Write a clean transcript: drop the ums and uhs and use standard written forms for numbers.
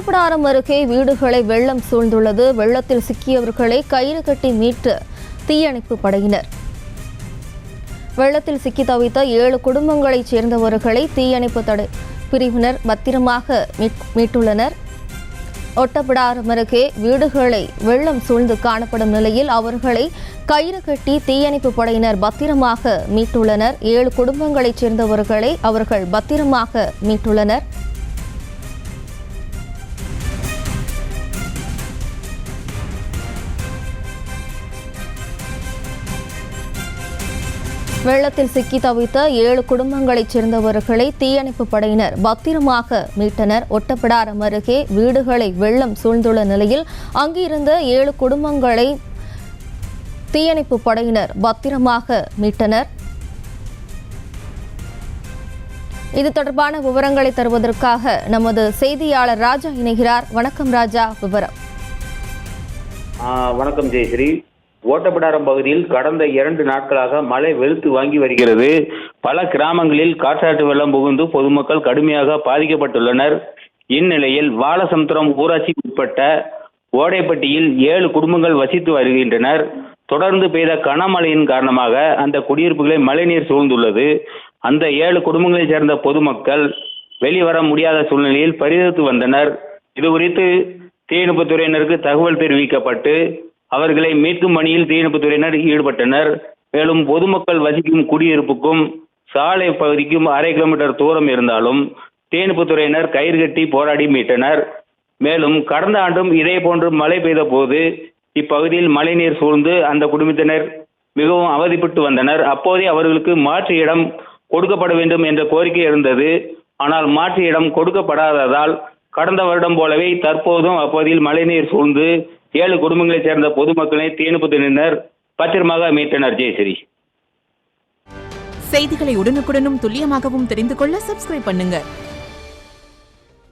ஒட்டப்பிடாரம் அருகே வீடுகளை வெள்ளம் சூழ்ந்துள்ளது. வெள்ளத்தில் சிக்கியவர்களை கயிறு கட்டி மீட்டு தீயணைப்பு படையினர். வெள்ளத்தில் சிக்கி தவித்த 7 குடும்பங்களைச் சேர்ந்தவர்களை தீயணைப்பு பிரிவினர் பத்திரமாக மீட்டுள்ளனர். ஒட்டப்பிடாரம் அருகே வீடுகளை வெள்ளம் சூழ்ந்து காணப்படும் நிலையில் அவர்களை கயிறு கட்டி தீயணைப்பு படையினர் பத்திரமாக மீட்டுள்ளனர். 7 குடும்பங்களைச் சேர்ந்தவர்களை அவர்கள் பத்திரமாக மீட்டுள்ளனர். வெள்ளத்தில் சிக்கி தவித்த 7 குடும்பங்களைச் சேர்ந்தவர்களை தீயணைப்பு படையினர் பத்திரமாக மீட்டனர். ஒட்டப்பிடாரம் அருகே வீடுகளை வெள்ளம் சூழ்ந்துள்ள நிலையில் அங்கிருந்த 7 குடும்பங்களை தீயணைப்பு படையினர் பத்திரமாக மீட்டனர். இது தொடர்பான விவரங்களை தருவதற்காக நமது செய்தியாளர் ராஜா இணைகிறார். வணக்கம் ராஜா, விவரம். வணக்கம் ஜெயஸ்ரீ. ஓட்டப்பிடாரம் பகுதியில் கடந்த 2 நாட்களாக மழை வெளுத்து வாங்கி வருகிறது. பல கிராமங்களில் காற்றாற்று வெள்ளம் புகுந்து பொதுமக்கள் கடுமையாக பாதிக்கப்பட்டுள்ளனர். இந்நிலையில் வாலசமுத்திரம் ஊராட்சிக்கு உட்பட்ட ஓடைப்பட்டியில் 7 குடும்பங்கள் வசித்து வருகின்றனர். தொடர்ந்து பெய்த கனமழையின் காரணமாக அந்த குடியிருப்புகளை மழைநீர் சூழ்ந்துள்ளது. அந்த 7 குடும்பங்களைச் சேர்ந்த பொதுமக்கள் வெளிவர முடியாத சூழ்நிலையில் பரிதவித்து வந்தனர். இது குறித்து தீயணைப்புத்துறையினருக்கு தகவல் தெரிவிக்கப்பட்டு அவர்களை மீட்கும் பணியில் தீயணைப்புத்துறையினர் ஈடுபட்டனர். மேலும் பொதுமக்கள் வசிக்கும் குடியிருப்புக்கும் சாலை பகுதிக்கும் 1/2 கிலோமீட்டர் தூரம் இருந்தாலும் தீயணைப்புத்துறையினர் கயிறு கட்டி போராடி மீட்டனர். மேலும் கடந்த ஆண்டும் இதே போன்று மழை பெய்த போது இப்பகுதியில் மழைநீர் சூழ்ந்து அந்த குடும்பத்தினர் மிகவும் அவதிப்பட்டு வந்தனர். அப்போதே அவர்களுக்கு மாற்று இடம் கொடுக்கப்பட வேண்டும் என்ற கோரிக்கை இருந்தது. ஆனால் மாற்று இடம் கொடுக்கப்படாததால் கடந்த வருடம் போலவே தற்போதும் அப்பகுதியில் மழைநீர் சூழ்ந்து 7 குடும்பங்களைச் சேர்ந்த பொதுமக்களை தீயணைப்புத்துறையினர் பத்திரமாக மீட்டனர். ஜெயஸ்ரீ, செய்திகளை உடனுக்குடனும் துல்லியமாகவும் தெரிந்து கொள்ள சப்ஸ்கிரைப் பண்ணுங்க.